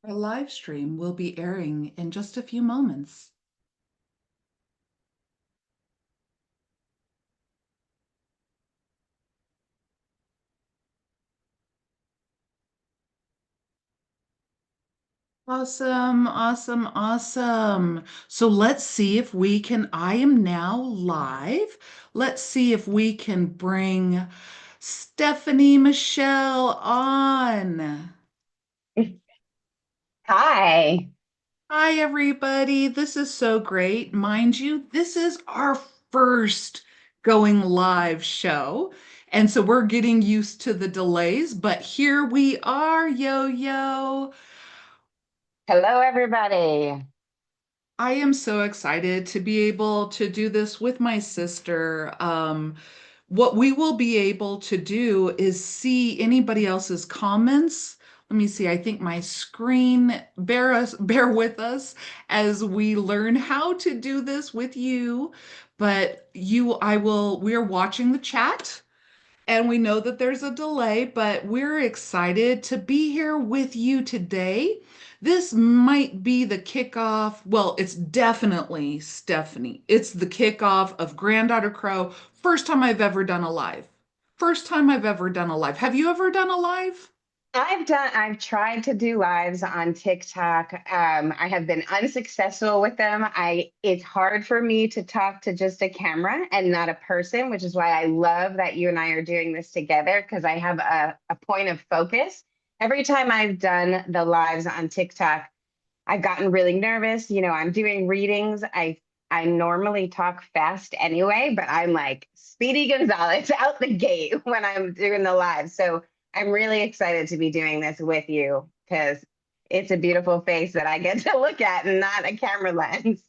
Our live stream will be airing in just a few moments. Awesome, awesome, awesome. So let's see if we can. I am now live. Let's see if we can bring Stephanie Michelle on. Hi. Hi, everybody. This is so great. Mind you, this is our first going live show. And so we're getting used to the delays, but here we are, yo, yo. Hello, everybody. I am so excited to be able to do this with my sister. What we will be able to do is see anybody else's comments. Let me see. I think my screen, bear with us as we learn how to do this with you. But we are watching the chat. And we know that there's a delay, but we're excited to be here with you today. This might be the kickoff. Well, it's definitely Stephanie. It's the kickoff of Granddaughter Crow. First time I've ever done a live. First time I've ever done a live. Have you ever done a live? I've tried to do lives on TikTok. I have been unsuccessful with them. It's hard for me to talk to just a camera and not a person, which is why I love that you and I are doing this together because I have a point of focus. Every time I've done the lives on TikTok, I've gotten really nervous. I'm doing readings. I normally talk fast anyway, but I'm like Speedy Gonzalez out the gate when I'm doing the live. So I'm really excited to be doing this with you because it's a beautiful face that I get to look at and not a camera lens.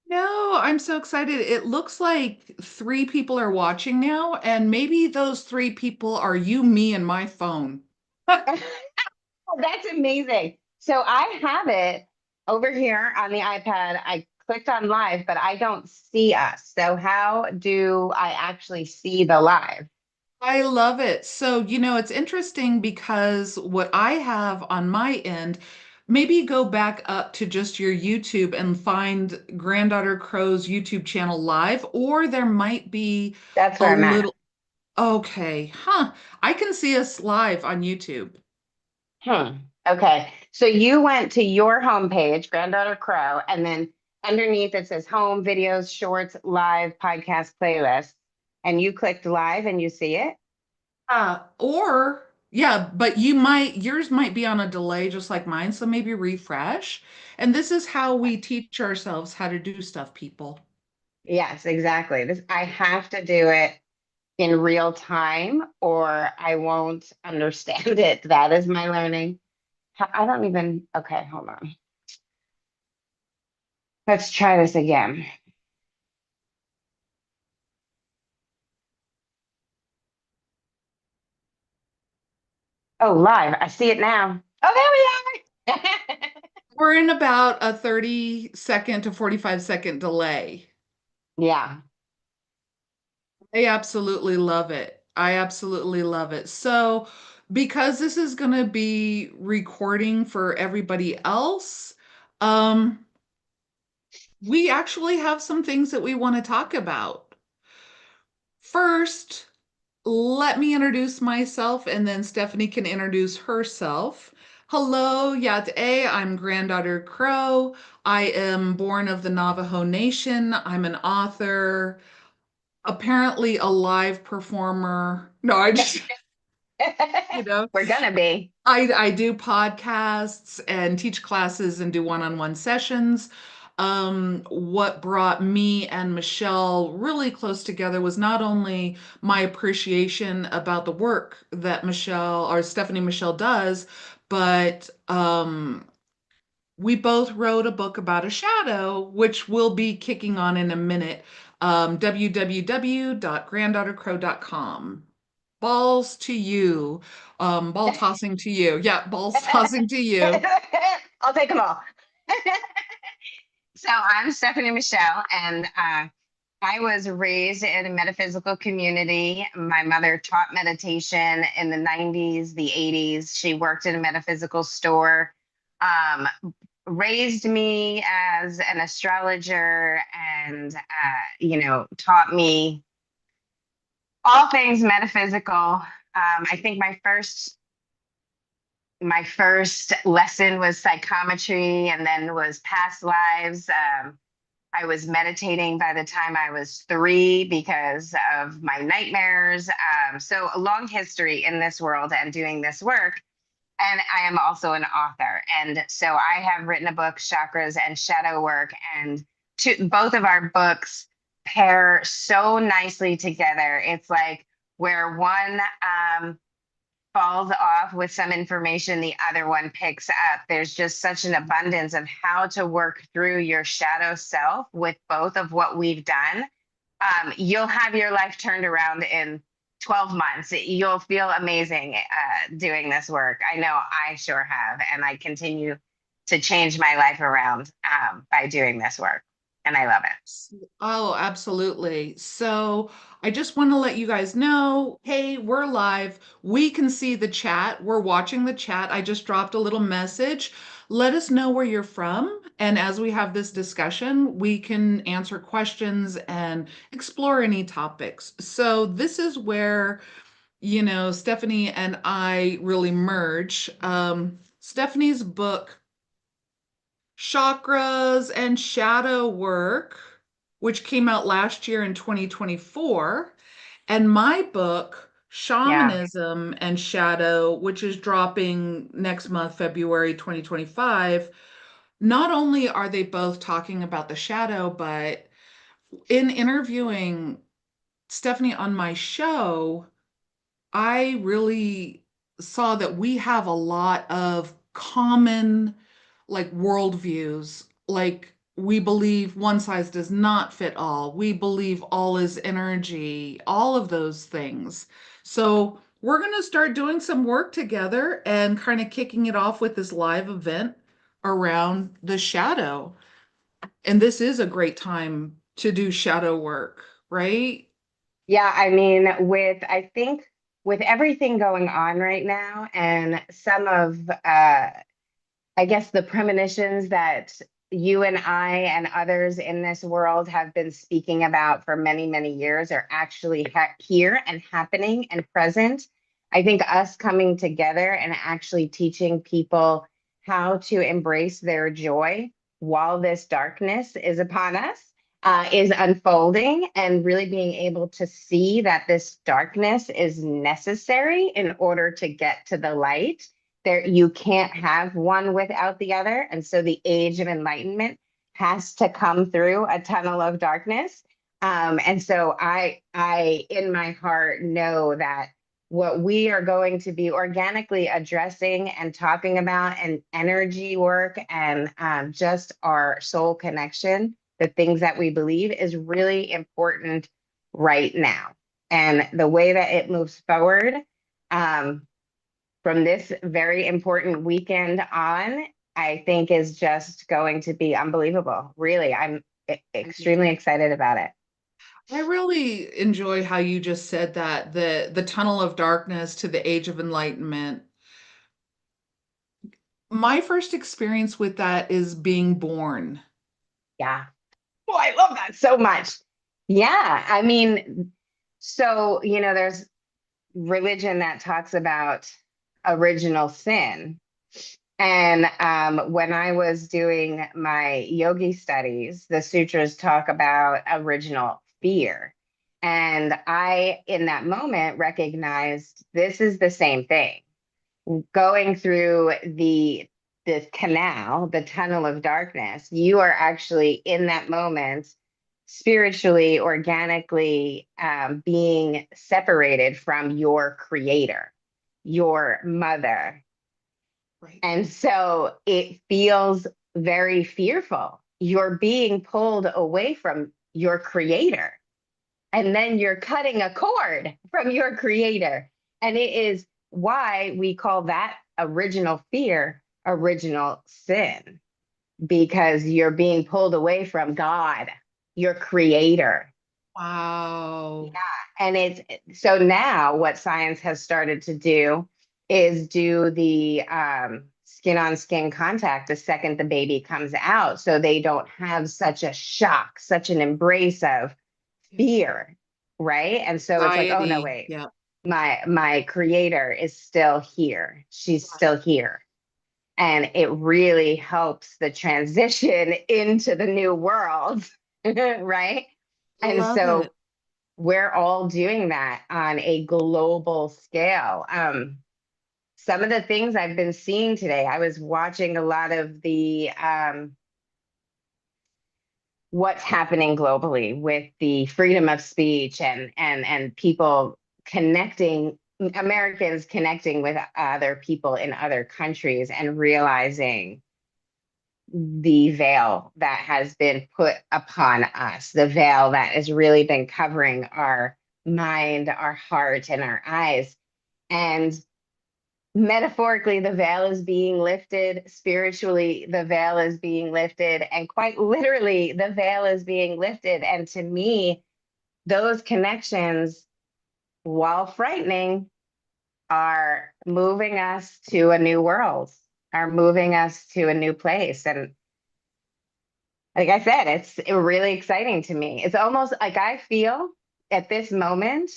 No, I'm so excited. It looks like three people are watching now, and maybe those three people are you, me, and my phone. That's amazing. So I have it over here on the iPad. I clicked on live, but I don't see us. So how do I actually see the live? I love it. So, it's interesting because what I have on my end, maybe go back up to just your YouTube and find Granddaughter Crow's YouTube channel live, or there might be That's a where I'm at. little, okay, huh. I can see us live on YouTube. Hmm. Okay. So you went to your homepage, Granddaughter Crow, and then underneath it says home, videos, shorts, live, podcast, playlist. And you clicked live and you see it? Or, yeah, but yours might be on a delay just like mine, so maybe refresh. And this is how we teach ourselves how to do stuff, people. Yes, exactly. I have to do it in real time or I won't understand it. That is my learning. I don't even, okay, hold on. Let's try this again. Oh, live. I see it now. Oh, there we are. We're in about a 30-second to 45-second delay. Yeah. I absolutely love it. I absolutely love it. So, because this is going to be recording for everybody else, um, we actually have some things that we want to talk about. First, let me introduce myself and then Stephanie can introduce herself. Hello, Yat-A. I'm Granddaughter Crow. I am born of the Navajo Nation. I'm an author, apparently a live performer. No, I just, you know, We're gonna be. I do podcasts and teach classes and do one-on-one sessions. What brought me and Michelle really close together was not only my appreciation about the work that Michelle or Stephanie Michelle does, but we both wrote a book about a shadow, which we'll be kicking on in a minute. www.granddaughtercrow.com. Balls to you. Ball tossing to you. Yeah, balls tossing to you. I'll take them all. So I'm Stephanie Michelle, and I was raised in a metaphysical community. My mother taught meditation in the 90s, the 80s. She worked in a metaphysical store. um, raised me as an astrologer and, taught me all things metaphysical. I think my first lesson was psychometry and then was past lives. I was meditating by the time I was 3 because of my nightmares. So a long history in this world and doing this work. And I am also an author. And so I have written a book, Chakras and Shadow Work. And both of our books pair so nicely together. It's like where one falls off with some information, the other one picks up. There's just such an abundance of how to work through your shadow self with both of what we've done. You'll have your life turned around in 12 months. You'll feel amazing doing this work. I know I sure have. And I continue to change my life around by doing this work. And I love it. Oh, absolutely. So I just want to let you guys know, hey, we're live. We can see the chat. We're watching the chat. I just dropped a little message. Let us know where you're from. And as we have this discussion, we can answer questions and explore any topics. So this is where, Stephanie and I really merge. Stephanie's book, Chakras and Shadow Work, which came out last year in 2024, and my book, Yeah. Shamanism and Shadow, which is dropping next month, February 2025. Not only are they both talking about the shadow, but in interviewing Stephanie on my show, I really saw that we have a lot of common like worldviews. Like we believe one size does not fit all. We believe all is energy, all of those things. So we're going to start doing some work together and kind of kicking it off with this live event around the shadow. And this is a great time to do shadow work, right? Yeah, I mean, I think with everything going on right now and some of I guess the premonitions that you and I and others in this world have been speaking about for many, many years are actually here and happening and present. I think us coming together and actually teaching people how to embrace their joy while this darkness is upon us is unfolding, and really being able to see that this darkness is necessary in order to get to the light. There, you can't have one without the other. And so the age of enlightenment has to come through a tunnel of darkness. And so I in my heart know that what we are going to be organically addressing and talking about, and energy work and just our soul connection, the things that we believe, is really important right now. And the way that it moves forward, um, from this very important weekend on, I think is just going to be unbelievable. Really, I'm extremely excited about it. I really enjoy how you just said that the tunnel of darkness to the age of enlightenment. My first experience with that is being born. Yeah. Oh, I love that so much. Yeah. I mean, so, there's religion that talks about original sin. And when I was doing my yogi studies, the sutras talk about original fear. And I, in that moment, recognized this is the same thing. Going through the canal, the tunnel of darkness, you are actually in that moment spiritually, organically being separated from your creator, your mother, Right. and so it feels very fearful. You're being pulled away from your creator, and then you're cutting a cord from your creator. And it is why we call that original fear original sin, because you're being pulled away from God, your creator. Wow. And it's so now what science has started to do is do the skin on skin contact the second the baby comes out, so they don't have such a shock, such an embrace of fear, right? And so it's like, oh no, Anxiety. wait, Yeah. my creator is still here. She's still here. And it really helps the transition into the new world, right? And Love so it. we're all doing that on a global scale. Some of the things I've been seeing today, I was watching a lot of the what's happening globally with the freedom of speech and people connecting, Americans connecting with other people in other countries and realizing the veil that has been put upon us, the veil that has really been covering our mind, our heart, and our eyes. And metaphorically, the veil is being lifted. Spiritually, the veil is being lifted. And quite literally, the veil is being lifted. And to me, those connections, while frightening, are moving us to a new world, are moving us to a new place. And like I said, it's really exciting to me. It's almost like I feel at this moment,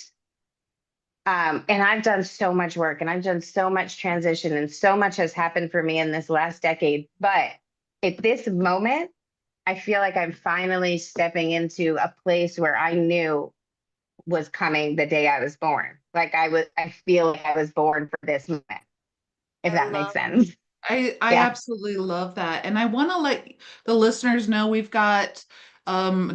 and I've done so much work and I've done so much transition and so much has happened for me in this last decade. But at this moment, I feel like I'm finally stepping into a place where I knew was coming the day I was born. I feel like I was born for this moment, if I that makes love it. sense. I Yeah. absolutely love that. And I want to let the listeners know we've got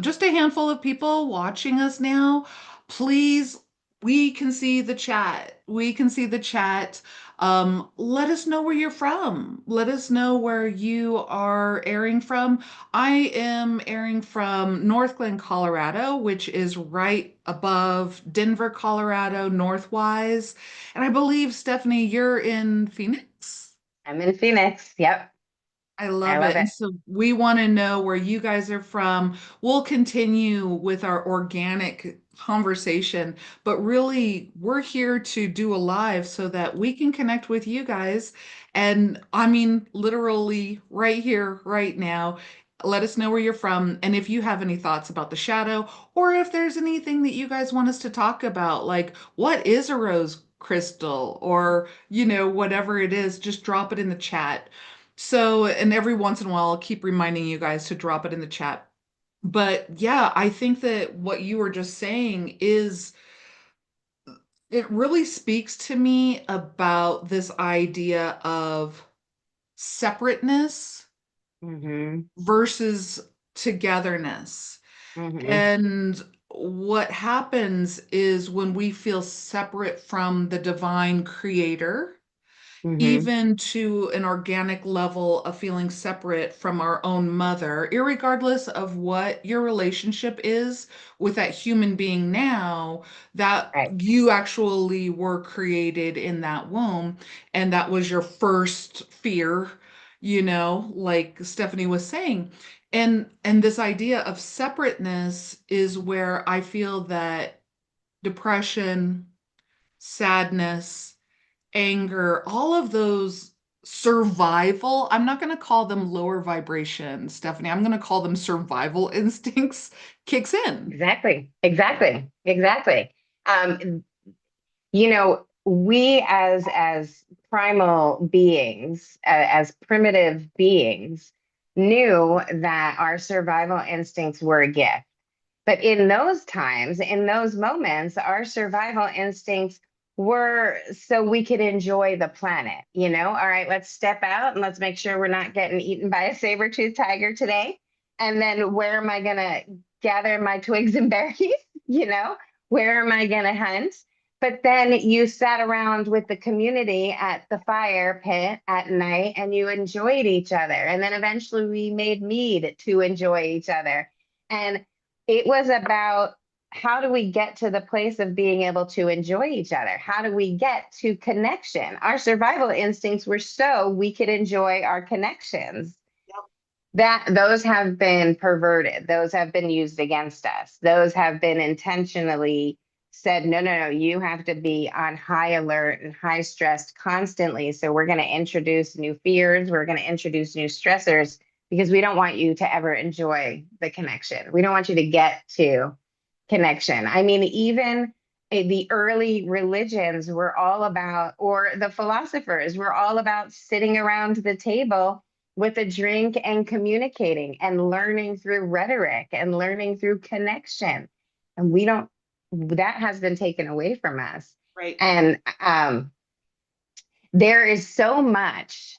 just a handful of people watching us now. Please, we can see the chat. We can see the chat. Let us know where you're from. Let us know where you are airing from. I am airing from North Glen, Colorado, which is right above Denver, Colorado, northwise. And I believe, Stephanie, you're in Phoenix. I'm in Phoenix. Yep. I I love love it. it. And so we want to know where you guys are from. We'll continue with our organic conversation, but really, we're here to do a live so that we can connect with you guys. And I mean, literally, right here, right now. Let us know where you're from. And if you have any thoughts about the shadow, or if there's anything that you guys want us to talk about, like what is a rose crystal, or, whatever it is, just drop it in the chat. So, and every once in a while, I'll keep reminding you guys to drop it in the chat. But yeah, I think that what you were just saying is, it really speaks to me about this idea of separateness Mm-hmm. versus togetherness. Mm-hmm. And what happens is when we feel separate from the divine creator, Mm-hmm. even to an organic level of feeling separate from our own mother, irregardless of what your relationship is with that human being now, that Right. you actually were created in that womb. And that was your first fear, like Stephanie was saying. And this idea of separateness is where I feel that depression, sadness, anger, all of those survival, I'm not going to call them lower vibration, Stephanie. I'm going to call them survival instincts kicks in. Exactly. Exactly. Exactly. Um, we as primal beings, as primitive beings, knew that our survival instincts were a gift. But in those times, in those moments, our survival instincts were so we could enjoy the planet. All right, let's step out and let's make sure we're not getting eaten by a saber-toothed tiger today. And then where am I going to gather my twigs and berries? You know, where am I going to hunt? But then you sat around with the community at the fire pit at night and you enjoyed each other. And then eventually we made mead to enjoy each other. And it was about how do we get to the place of being able to enjoy each other? How do we get to connection? Our survival instincts were so we could enjoy our connections. That those have been perverted, those have been used against us, those have been intentionally said, no, no, no, you have to be on high alert and high stressed constantly. So we're going to introduce new fears, we're going to introduce new stressors because we don't want you to ever enjoy the connection. We don't want you to get to connection. I mean, even the early religions were all about, or the philosophers were all about sitting around the table with a drink and communicating and learning through rhetoric and learning through connection. And we don't, that has been taken away from us. Right. And there is so much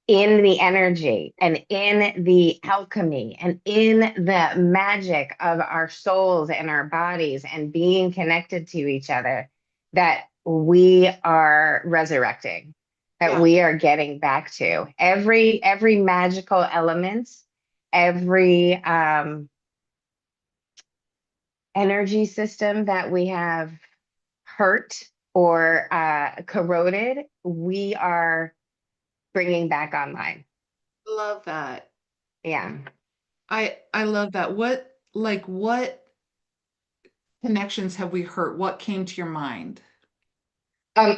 in the energy and in the alchemy and in the magic of our souls and our bodies and being connected to each other that we are resurrecting, that Yeah. we are getting back to every magical element, every energy system that we have hurt or corroded, we are bringing back online. Love that. Yeah. I love that. What connections have we hurt? What came to your mind?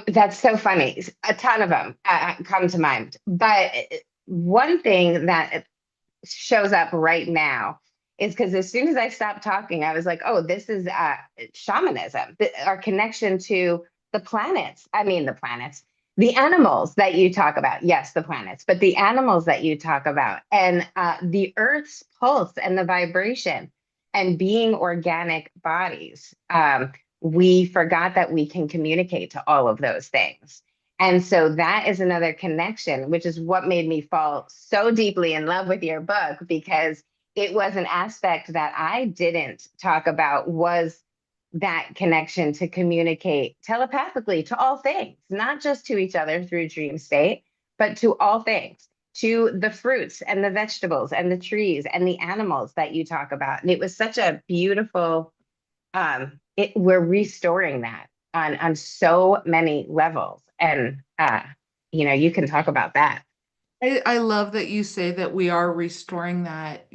That's so funny. A ton of them come to mind. But one thing that shows up right now is because as soon as I stopped talking, I was like, oh, this is shamanism, our connection to the planets. I mean, the planets, the animals that you talk about. Yes, the planets, but the animals that you talk about and the Earth's pulse and the vibration and being organic bodies. We forgot that we can communicate to all of those things. And so that is another connection, which is what made me fall so deeply in love with your book, because it was an aspect that I didn't talk about, was that connection to communicate telepathically to all things, not just to each other through dream state, but to all things, to the fruits and the vegetables and the trees and the animals that you talk about. And it was such a beautiful, we're restoring that on so many levels. And you can talk about that. I love that you say that we are restoring that.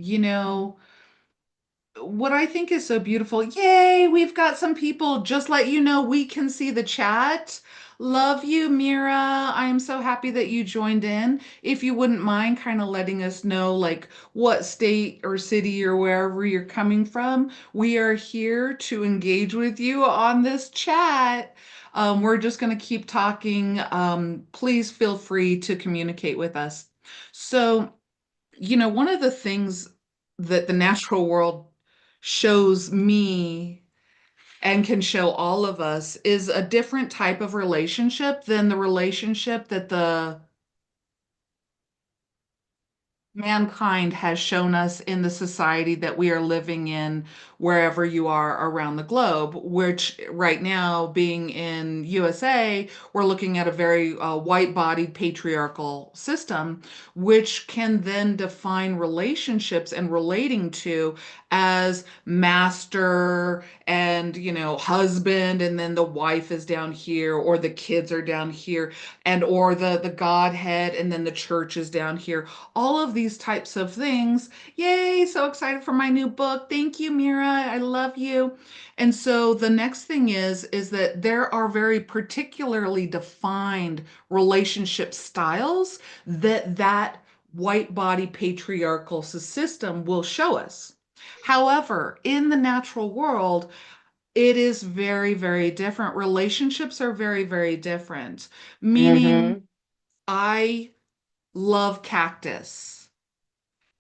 What I think is so beautiful, yay, we've got some people. Just let you know, we can see the chat. Love you, Mira. I am so happy that you joined in. If you wouldn't mind kind of letting us know, like, what state or city or wherever you're coming from, we are here to engage with you on this chat. We're just going to keep talking. Please feel free to communicate with us. So, one of the things that the natural world shows me and can show all of us is a different type of relationship than the relationship that the mankind has shown us in the society that we are living in wherever you are around the globe, which right now, being in USA, we're looking at a very white-bodied patriarchal system, which can then define relationships and relating to as master and husband, and then the wife is down here, or the kids are down here, and or the godhead, and then the church is down here, all of these types of things. Yay, so excited for my new book. Thank you, Mira. I love you. And so the next thing is that there are very particularly defined relationship styles that white body patriarchal system will show us. However, in the natural world, it is very, very different. Relationships are very, very different. Meaning, Mm-hmm. I love cactus,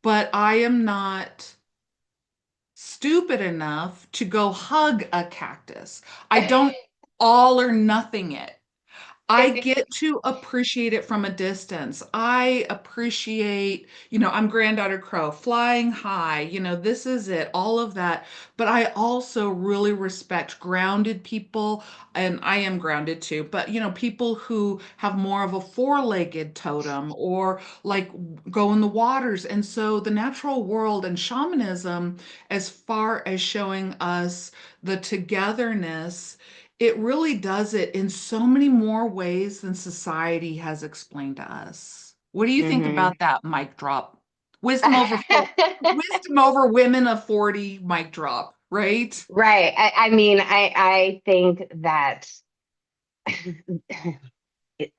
but I am not stupid enough to go hug a cactus. I don't all or nothing it. I get to appreciate it from a distance. I appreciate, I'm Granddaughter Crow, flying high, this is it, all of that. But I also really respect grounded people, and I am grounded too, but, people who have more of a four-legged totem or like go in the waters. And so the natural world and shamanism, as far as showing us the togetherness, it really does it in so many more ways than society has explained to us. What do you think Mm-hmm. about that mic drop? Wisdom over women of 40 mic drop. right? Right. I mean, I think that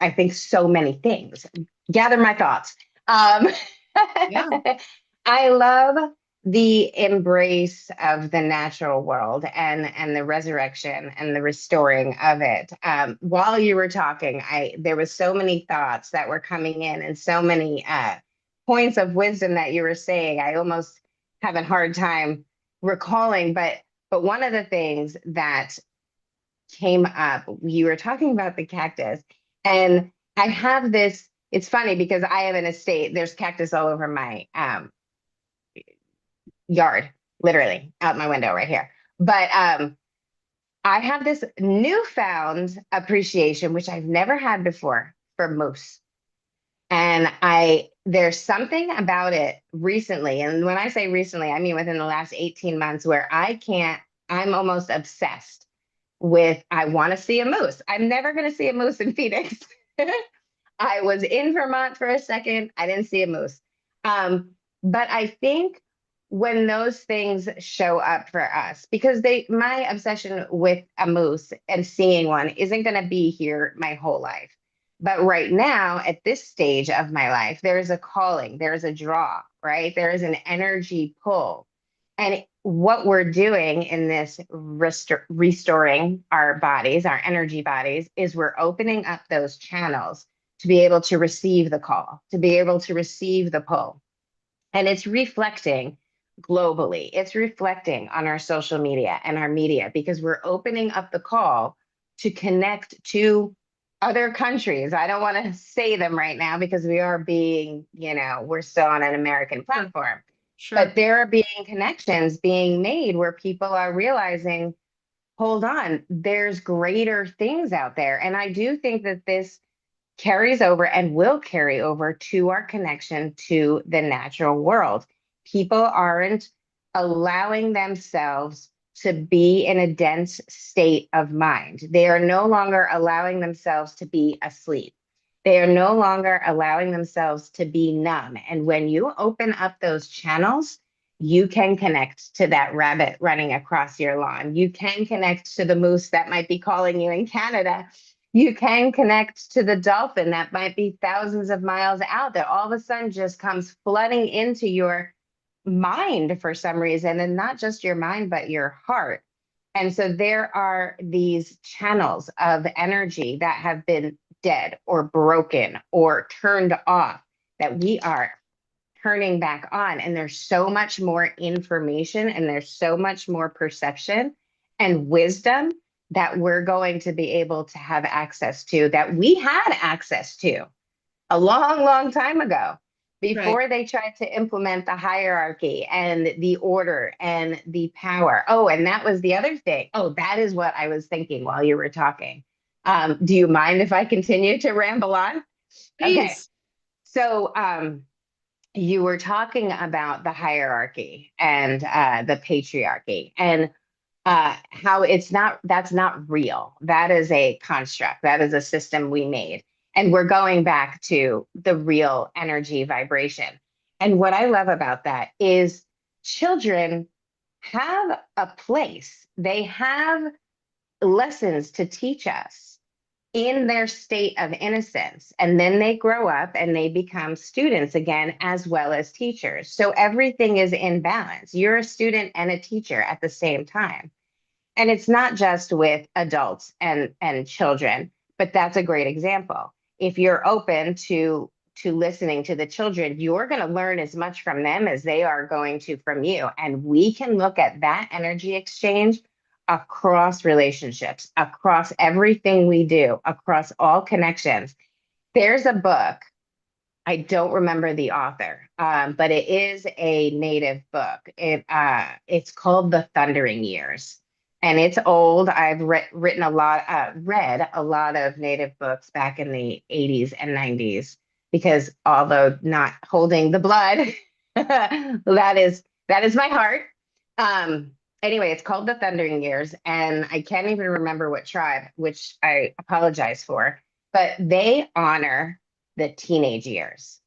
I think so many things. Gather my thoughts. Um, Yeah. I love the embrace of the natural world and the resurrection and the restoring of it. While you were talking, I there was so many thoughts that were coming in and so many points of wisdom that you were saying. I almost have a hard time recalling, but one of the things that came up, you were talking about the cactus, and I have this. It's funny because I have an estate. There's cactus all over my yard, literally out my window right here. But I have this newfound appreciation, which I've never had before, for moose. And I there's something about it recently, and when I say recently, I mean within the last 18 months, where I'm almost obsessed with I want to see a moose. I'm never going to see a moose in Phoenix. I was in Vermont for a second. I didn't see a moose. But I think when those things show up for us, because my obsession with a moose and seeing one isn't going to be here my whole life. But right now, at this stage of my life, there's a calling, there's a draw, right? There is an energy pull. And what we're doing in this restoring our bodies, our energy bodies, is we're opening up those channels to be able to receive the call, to be able to receive the pull. And it's reflecting globally, it's reflecting on our social media and our media because we're opening up the call to connect to other countries. I don't want to say them right now because we are being, we're still on an American Sure. platform, but Sure. there are being connections being made where people are realizing, hold on, there's greater things out there. And I do think that this carries over and will carry over to our connection to the natural world. People aren't allowing themselves to be in a dense state of mind. They are no longer allowing themselves to be asleep. They are no longer allowing themselves to be numb. And when you open up those channels, you can connect to that rabbit running across your lawn. You can connect to the moose that might be calling you in Canada. You can connect to the dolphin that might be thousands of miles out that all of a sudden just comes flooding into your mind for some reason, and not just your mind, but your heart. And so there are these channels of energy that have been dead or broken or turned off that we are turning back on. And there's so much more information and there's so much more perception and wisdom that we're going to be able to have access to that we had access to a long, long time ago Right. before they tried to implement the hierarchy and the order and the power. Oh, and that was the other thing. Oh, that is what I was thinking while you were talking. Do you mind if I continue to ramble on? Okay. Please. So, you were talking about the hierarchy and the patriarchy and how that's not real. That is a construct. That is a system we made. And we're going back to the real energy vibration. And what I love about that is children have a place, they have lessons to teach us in their state of innocence. And then they grow up and they become students again, as well as teachers. So everything is in balance. You're a student and a teacher at the same time. And it's not just with adults and children, but that's a great example. If you're open to listening to the children, you're going to learn as much from them as they are going to from you. And we can look at that energy exchange across relationships, across everything we do, across all connections. There's a book. I don't remember the author, but it is a native book. It's called The Thundering Years, and it's old. I've read a lot of native books back in the 80s and 90s because although not holding the blood, that is my heart. Anyway, it's called The Thundering Years, and I can't even remember what tribe, which I apologize for, but they honor the teenage years.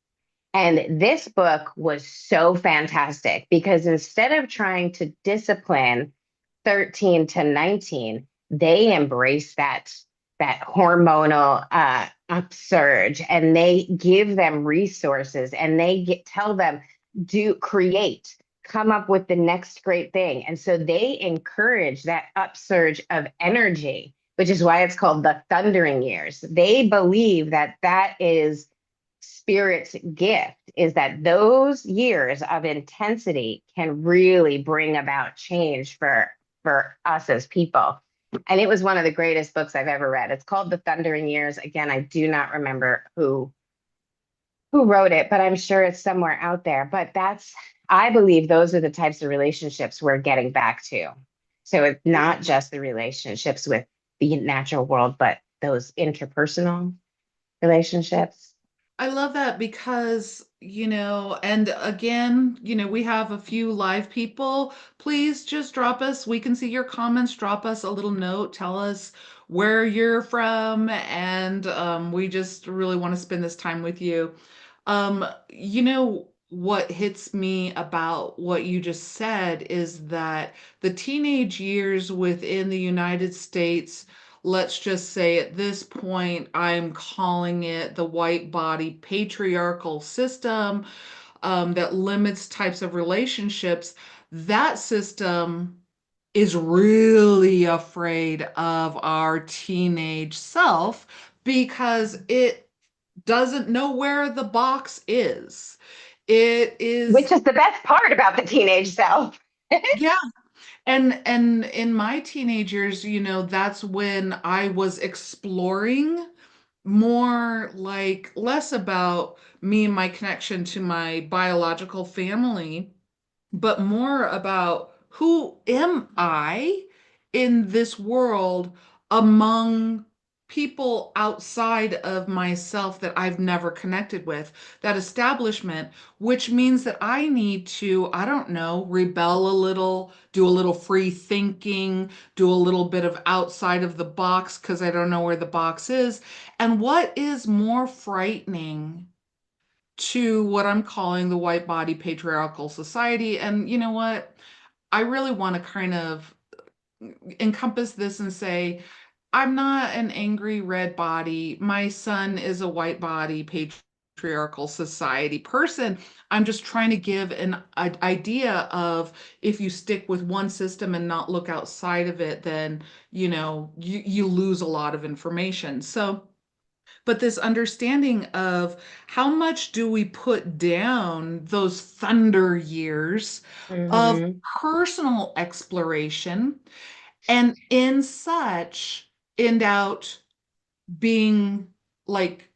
And this book was so fantastic because instead of trying to discipline 13 to 19, they embrace that hormonal upsurge, and they give them resources, and tell them, do create, come up with the next great thing. And so they encourage that upsurge of energy, which is why it's called the thundering years. They believe that that is spirit's gift, is that those years of intensity can really bring about change for us as people. And it was one of the greatest books I've ever read. It's called The Thundering Years. Again, I do not remember who wrote it, but I'm sure it's somewhere out there. But I believe those are the types of relationships we're getting back to. So it's not just the relationships with the natural world, but those interpersonal relationships. I love that because, and again, we have a few live people. Please just drop us. We can see your comments. Drop us a little note. Tell us where you're from. And we just really want to spend this time with you. What hits me about what you just said is that the teenage years within the United States, let's just say at this point, I'm calling it the white body patriarchal system that limits types of relationships. That system is really afraid of our teenage self because it doesn't know where the box is. It Which is, is the best part about the teenage self. yeah. And in my teenagers, that's when I was exploring more like less about me and my connection to my biological family, but more about who am I in this world among people outside of myself that I've never connected with, that establishment, which means that I need to, I don't know, rebel a little, do a little free thinking, do a little bit of outside of the box because I don't know where the box is. And what is more frightening to what I'm calling the white body patriarchal society? And you know what? I really want to kind of encompass this and say, I'm not an angry red body. My son is a white body patriarchal society person. I'm just trying to give an idea of if you stick with one system and not look outside of it, then you lose a lot of information. So but this understanding of how much do we put down those thunder years of Mm-hmm. personal exploration and in such end out being like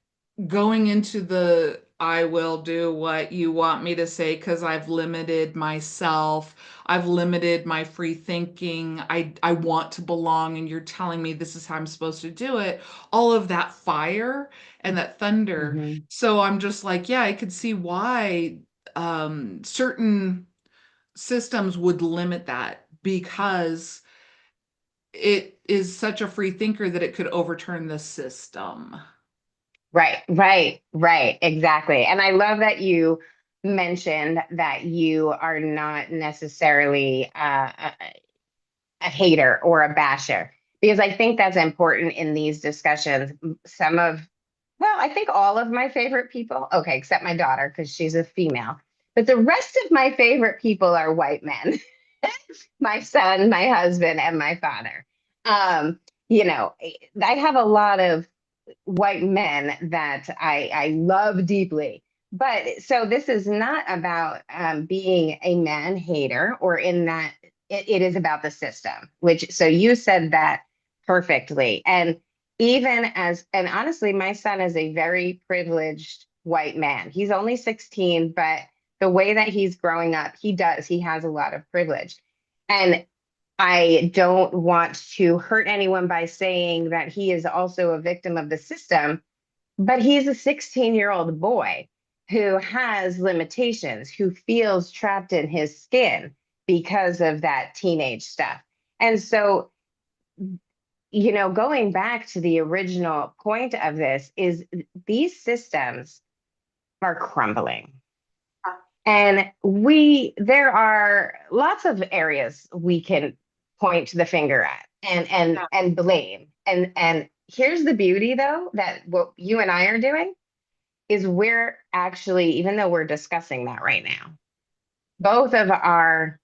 going into the I will do what you want me to say because I've limited myself. I've limited my free thinking. I want to belong and you're telling me this is how I'm supposed to do it. All of that fire and that thunder. Mm-hmm. So I'm just like, yeah, I could see why certain systems would limit that because it is such a free thinker that it could overturn the system. Right, right, right. Exactly. And I love that you mentioned that you are not necessarily a hater or a basher, because I think that's important in these discussions. Well, I think all of my favorite people, okay, except my daughter, because she's a female, but the rest of my favorite people are white men. My son, my husband, and my father. You know, I have a lot of white men that I love deeply. But so this is not about being a man hater, or in that it is about the system, which, so you said that perfectly. And and honestly, my son is a very privileged white man. He's only 16, but the way that he's growing up, he has a lot of privilege. And I don't want to hurt anyone by saying that he is also a victim of the system, but he's a 16-year-old boy who has limitations, who feels trapped in his skin because of that teenage stuff. And so, going back to the original point of this is these systems are crumbling. And there are lots of areas we can point the finger at Yeah. and blame. And here's the beauty though, that what you and I are doing is we're actually, even though we're discussing that right now, both of our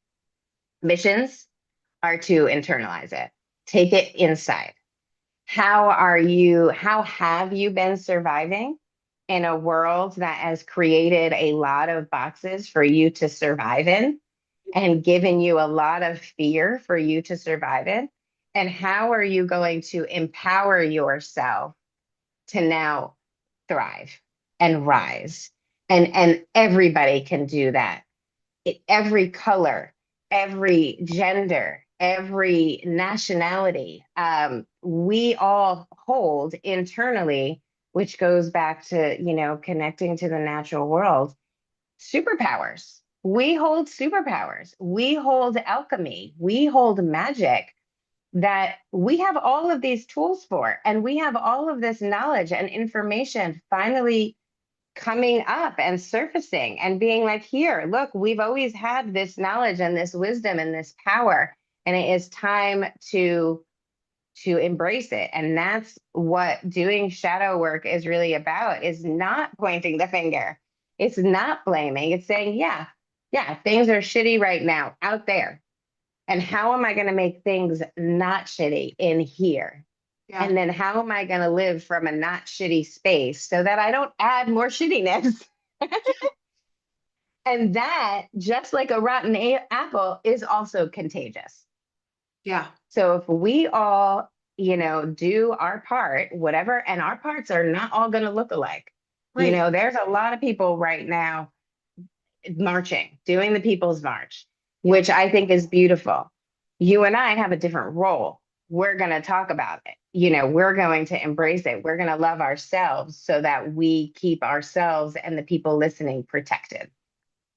missions are to internalize it, take it inside. How have you been surviving in a world that has created a lot of boxes for you to survive in and given you a lot of fear for you to survive in? And how are you going to empower yourself to now thrive and rise? And everybody can do that. Every color, every gender, every nationality, we all hold internally, which goes back to, connecting to the natural world, superpowers. We hold superpowers. We hold alchemy. We hold magic that we have all of these tools for. And we have all of this knowledge and information finally coming up and surfacing and being like, here, look, we've always had this knowledge and this wisdom and this power, and it is time to embrace it. And that's what doing shadow work is really about, is not pointing the finger. It's not blaming. It's saying, yeah, things are shitty right now out there. And how am I going to make things not shitty in here? Yeah. And then how am I going to live from a not shitty space so that I don't add more shittiness? And that, just like a rotten apple, is also contagious. Yeah. So if we all, do our part, whatever, and our parts are not all going to look alike. Right. There's a lot of people right now marching, doing the People's March, Yeah. which I think is beautiful. You and I have a different role. We're going to talk about it. We're going to embrace it. We're going to love ourselves so that we keep ourselves and the people listening protected.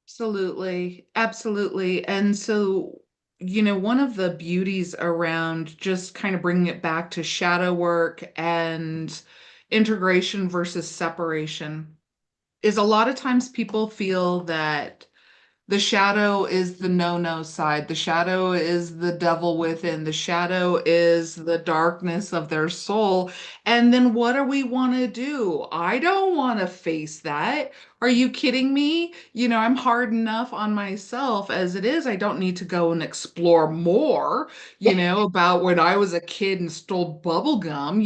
Absolutely. Absolutely. And so, one of the beauties around just kind of bringing it back to shadow work and integration versus separation is a lot of times people feel that the shadow is the no-no side. The shadow is the devil within. The shadow is the darkness of their soul. And then what do we want to do? I don't want to face that. Are you kidding me? I'm hard enough on myself as it is. I don't need to go and explore more, about when I was a kid and stole bubble gum,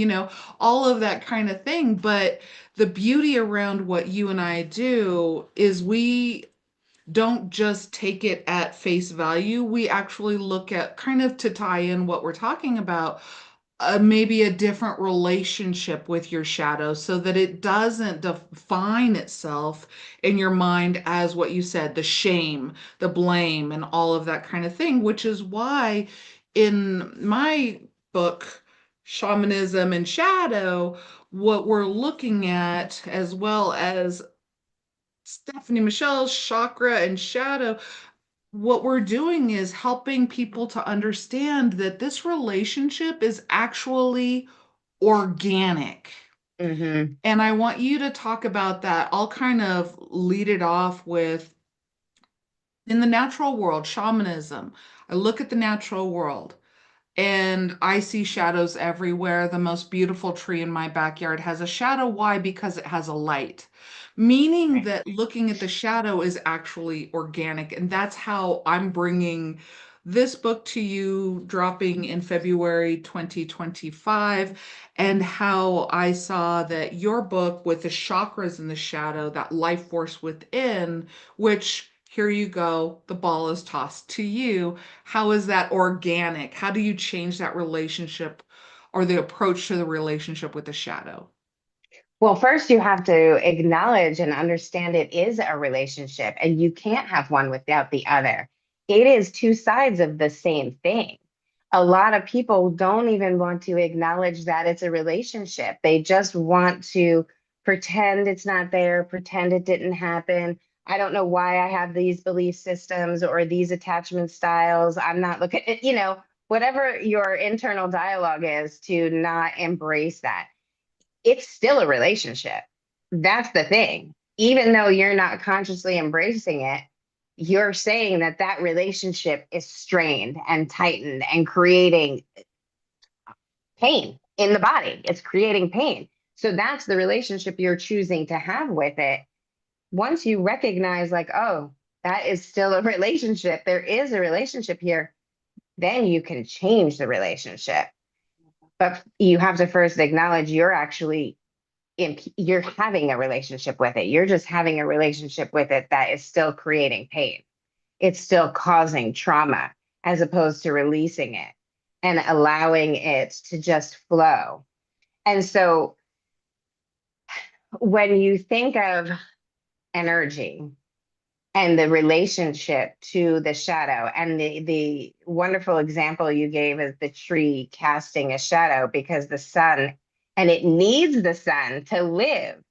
all of that kind of thing. But the beauty around what you and I do is we don't just take it at face value. We actually look at, kind of to tie in what we're talking about, maybe a different relationship with your shadow so that it doesn't define itself in your mind as what you said, the shame, the blame, and all of that kind of thing, which is why in my book, Shamanism and Shadow, what we're looking at, as well as Stephanie Michelle's chakra and shadow, what we're doing is helping people to understand that this relationship is actually organic. Mm-hmm. And I want you to talk about that. I'll kind of lead it off with, in the natural world, shamanism. I look at the natural world and I see shadows everywhere. The most beautiful tree in my backyard has a shadow. Why? Because it has a light. Meaning Right. that looking at the shadow is actually organic. And that's how I'm bringing this book to you, dropping in February 2025, and how I saw that your book with the chakras in the shadow, that life force within, which here you go, the ball is tossed to you. How is that organic? How do you change that relationship or the approach to the relationship with the shadow? Well, first you have to acknowledge and understand it is a relationship, and you can't have one without the other. It is two sides of the same thing. A lot of people don't even want to acknowledge that it's a relationship. They just want to pretend it's not there, pretend it didn't happen. I don't know why I have these belief systems or these attachment styles. I'm not looking at, whatever your internal dialogue is, to not embrace that. It's still a relationship. That's the thing. Even though you're not consciously embracing it, you're saying that that relationship is strained and tightened and creating pain in the body. It's creating pain. So that's the relationship you're choosing to have with it. Once you recognize, like, oh, that is still a relationship, there is a relationship here, then you can change the relationship. But you have to first acknowledge you're actually you're having a relationship with it. You're just having a relationship with it that is still creating pain. It's still causing trauma as opposed to releasing it and allowing it to just flow. And so when you think of energy and the relationship to the shadow, and the wonderful example you gave is the tree casting a shadow because the sun, and it needs the sun to live.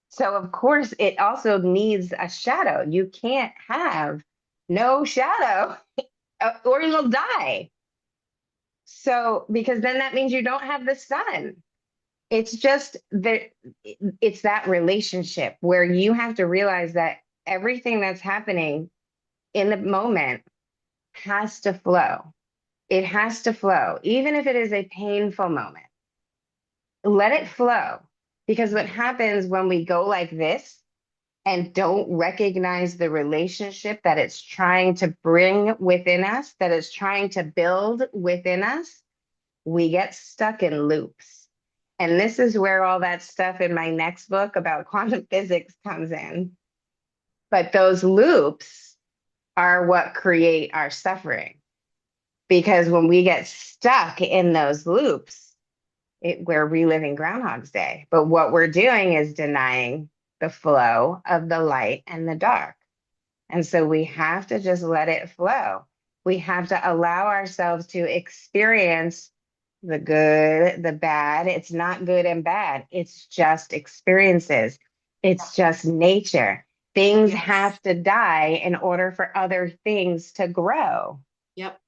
So of course it also needs a shadow. You can't have no shadow or you'll die. So because then that means you don't have the sun. It's just that it's that relationship where you have to realize that everything that's happening in the moment has to flow. It has to flow, even if it is a painful moment. Let it flow. Because what happens when we go like this and don't recognize the relationship that it's trying to bring within us, that it's trying to build within us, we get stuck in loops. And this is where all that stuff in my next book about quantum physics comes in. But those loops are what create our suffering. Because when we get stuck in those loops, we're reliving Groundhog's Day. But what we're doing is denying the flow of the light and the dark. And so we have to just let it flow. We have to allow ourselves to experience the good, the bad. It's not good and bad. It's just experiences. It's just nature. Things Yes. have to die in order for other things to grow. Yep.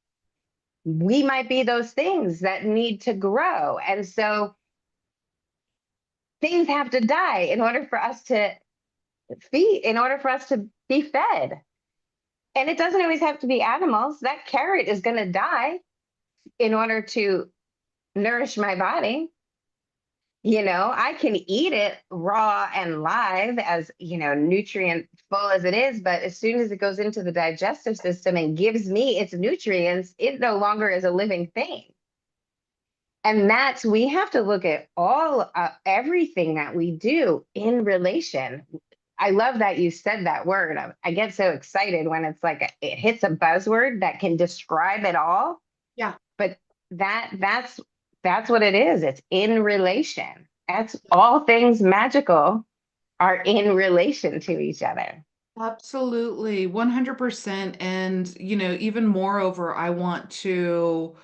We might be those things that need to grow. And so things have to die in order for us to feed, in order for us to be fed. And it doesn't always have to be animals. That carrot is going to die in order to nourish my body. I can eat it raw and live, as nutrient full as it is, but as soon as it goes into the digestive system and gives me its nutrients, it no longer is a living thing. And we have to look at everything that we do in relation. I love that you said that word. I get so excited when it's like it hits a buzzword that can describe it all. Yeah. But that's what it is. It's in relation. That's all things magical are in relation to each other. Absolutely, 100%. And, even moreover, I want to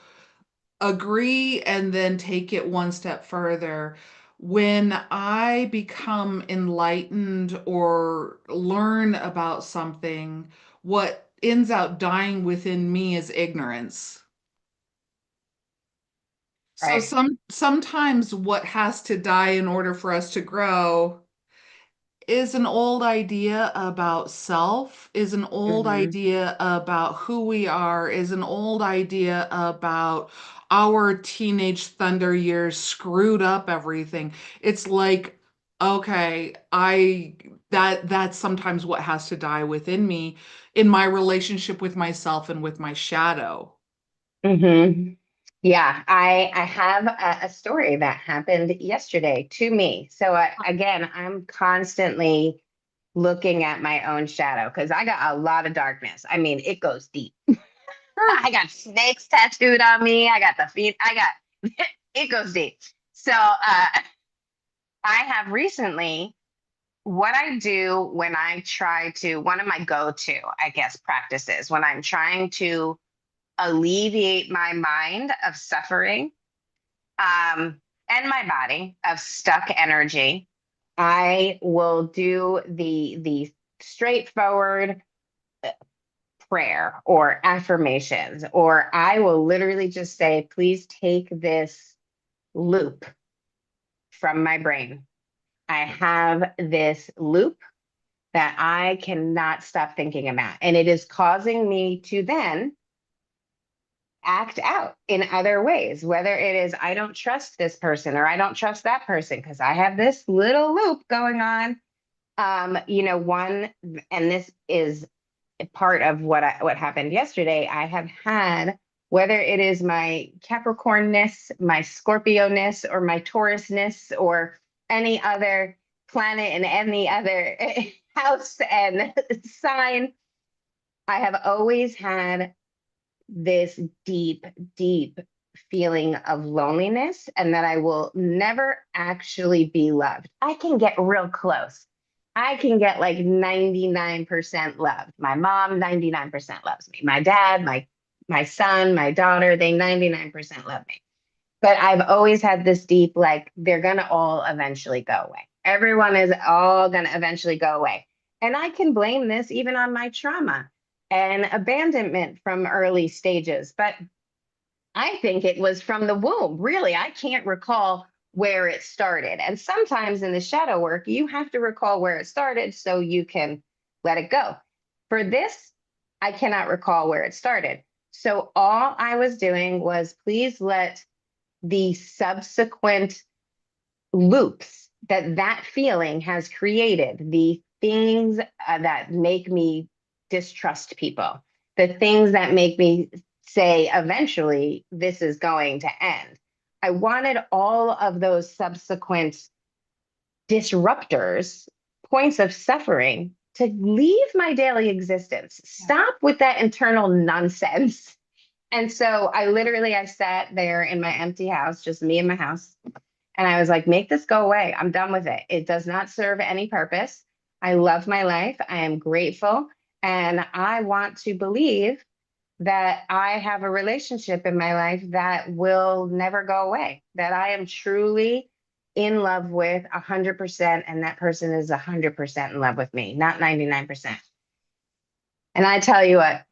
agree and then take it one step further. When I become enlightened or learn about something, what ends up dying within me is ignorance. So Right. sometimes what has to die in order for us to grow is an old idea about self, is an old Mm-hmm. idea about who we are, is an old idea about our teenage thunder years screwed up everything. It's like, okay, that's sometimes what has to die within me in my relationship with myself and with my shadow. Mm-hmm. Yeah, I have a story that happened yesterday to me. So again, I'm constantly looking at my own shadow because I got a lot of darkness. I mean, it goes deep. Sure. I got snakes tattooed on me. I got the feet. I got it goes deep. So I have recently, what I do when I try to, one of my go-to, I guess, practices when I'm trying to alleviate my mind of suffering, and my body of stuck energy, I will do the straightforward prayer or affirmations, or I will literally just say, please take this loop from my brain. I have this loop that I cannot stop thinking about. And it is causing me to then act out in other ways, whether it is I don't trust this person or I don't trust that person because I have this little loop going on. One, and this is part of what happened yesterday. I have had, whether it is my Capricornness, my Scorpio-ness, or my Taurus-ness, or any other planet in any other house and sign, I have always had this deep, deep feeling of loneliness and that I will never actually be loved. I can get real close. I can get like 99% loved. My mom 99% loves me. My dad, my son, my daughter, they 99% love me. But I've always had this deep, like, they're gonna all eventually go away. Everyone is all gonna eventually go away. And I can blame this even on my trauma and abandonment from early stages. But I think it was from the womb. Really, I can't recall where it started. And sometimes in the shadow work, you have to recall where it started so you can let it go. For this, I cannot recall where it started. So all I was doing was please let the subsequent loops that that feeling has created, the things that make me distrust people, the things that make me say eventually this is going to end. I wanted all of those subsequent disruptors, points of suffering, to leave my daily existence. Stop with that internal nonsense. And so I sat there in my empty house, just me in my house, and I was like, make this go away. I'm done with it. It does not serve any purpose. I love my life. I am grateful. And I want to believe that I have a relationship in my life that will never go away, that I am truly in love with 100%, and that person is 100% in love with me, not 99%. And I tell you what,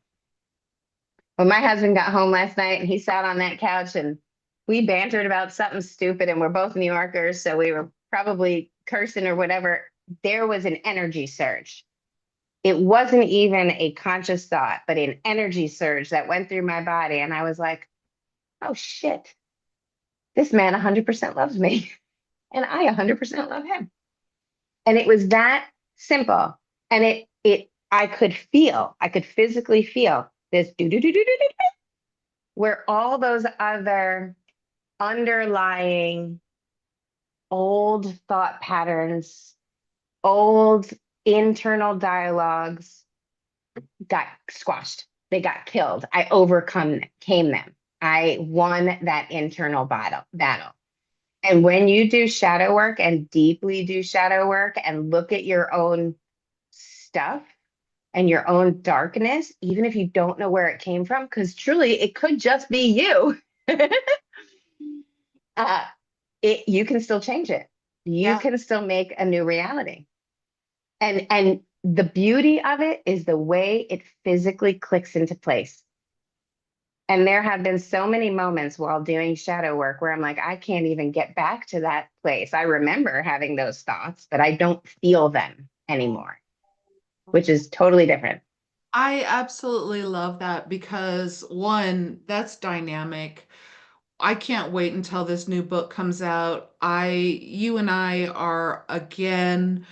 when my husband got home last night and he sat on that couch and we bantered about something stupid, and we're both New Yorkers, so we were probably cursing or whatever, there was an energy surge. It wasn't even a conscious thought, but an energy surge that went through my body. And I was like, oh shit, this man 100% loves me. And I 100% love him. And it was that simple. And I could physically feel this do do do do do do, where all those other underlying old thought patterns, old internal dialogues got squashed. They got killed. I came them. I won that internal battle. And when you do shadow work and deeply do shadow work and look at your own stuff and your own darkness, even if you don't know where it came from, because truly it could just be you, uh, you can still change it. You Yeah. can still make a new reality. And the beauty of it is the way it physically clicks into place. And there have been so many moments while doing shadow work where I'm like, I can't even get back to that place. I remember having those thoughts, but I don't feel them anymore, which is totally different. I absolutely love that because one, that's dynamic. I can't wait until this new book comes out. You and I are again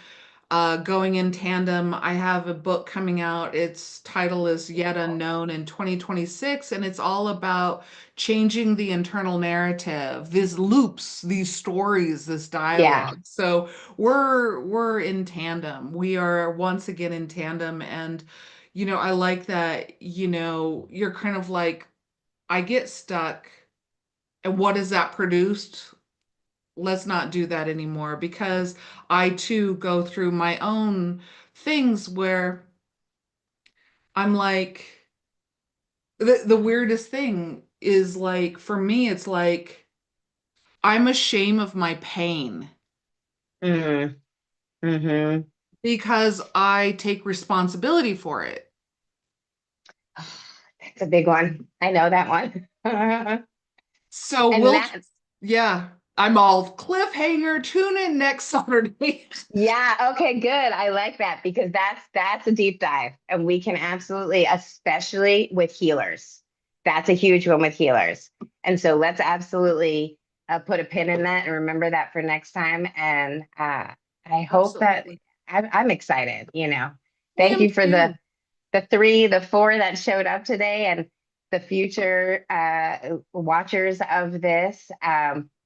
going in tandem. I have a book coming out. Its title is Yet Unknown in 2026, and it's all about changing the internal narrative, these loops, these stories, this Yeah. dialogue. So we're in tandem. We are once again in tandem, and I like that, you're kind of like, I get stuck, and what has that produced? Let's not do that anymore because I too go through my own things where I'm like, the weirdest thing is like, for me, it's like, I'm ashamed of my pain Mm, hmm. because I take responsibility for it. That's a big one. I know that one. So And that's yeah. I'm all cliffhanger. Tune in next Saturday. Yeah, okay, good. I like that because that's a deep dive and we can absolutely, especially with healers. That's a huge one with healers. And so let's absolutely put a pin in that and remember that for next time. And I hope that Absolutely. I'm excited, you know. I Thank am you for too. the four that showed up today and the future watchers of this.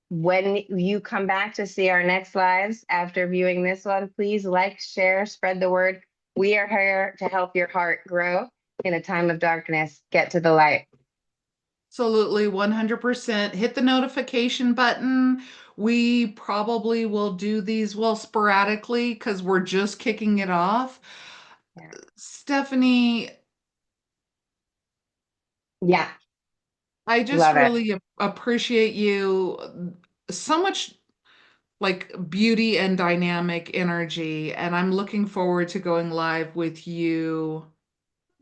When you come back to see our next lives after viewing this one, please like, share, spread the word. We are here to help your heart grow in a time of darkness. Get to the light. Absolutely, 100%. Hit the notification button. We probably will do these, well, sporadically because we're just kicking it off. Yeah. Stephanie, Yeah, I just love it. really appreciate you. So much like beauty and dynamic energy, and I'm looking forward to going live with you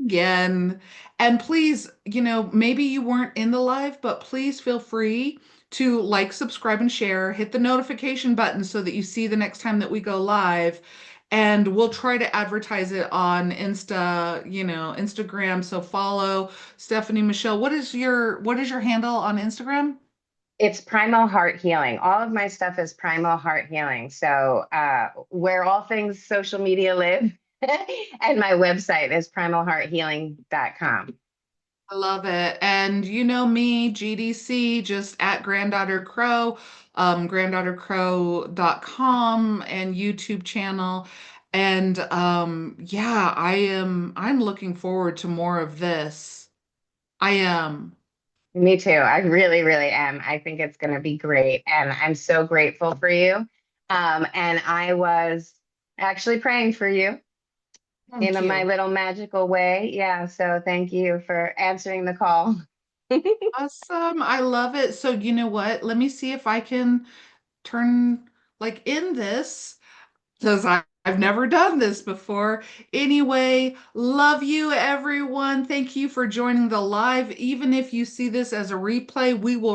again. And please, maybe you weren't in the live, but please feel free to like, subscribe, and share. Hit the notification button so that you see the next time that we go live. And we'll try to advertise it on Instagram. So follow Stephanie Michelle. What is your handle on Instagram? It's Primal Heart Healing. All of my stuff is Primal Heart Healing. So where all things social media live, and my website is primalhearthealing.com. I love it. And you know me, GDC, just at Granddaughter Crow, granddaughtercrow.com and YouTube channel. And yeah, I'm looking forward to more of this. I am. Me too. I really, really am. I think it's going to be great. And I'm so grateful for you. And I was actually praying for you Thank in my you. little magical way. Yeah. So thank you for answering the call. Awesome. I love it. So you know what? Let me see if I can turn like in this. Because I've never done this before. Anyway, love you, everyone. Thank you for joining the live. Even if you see this as a replay, we will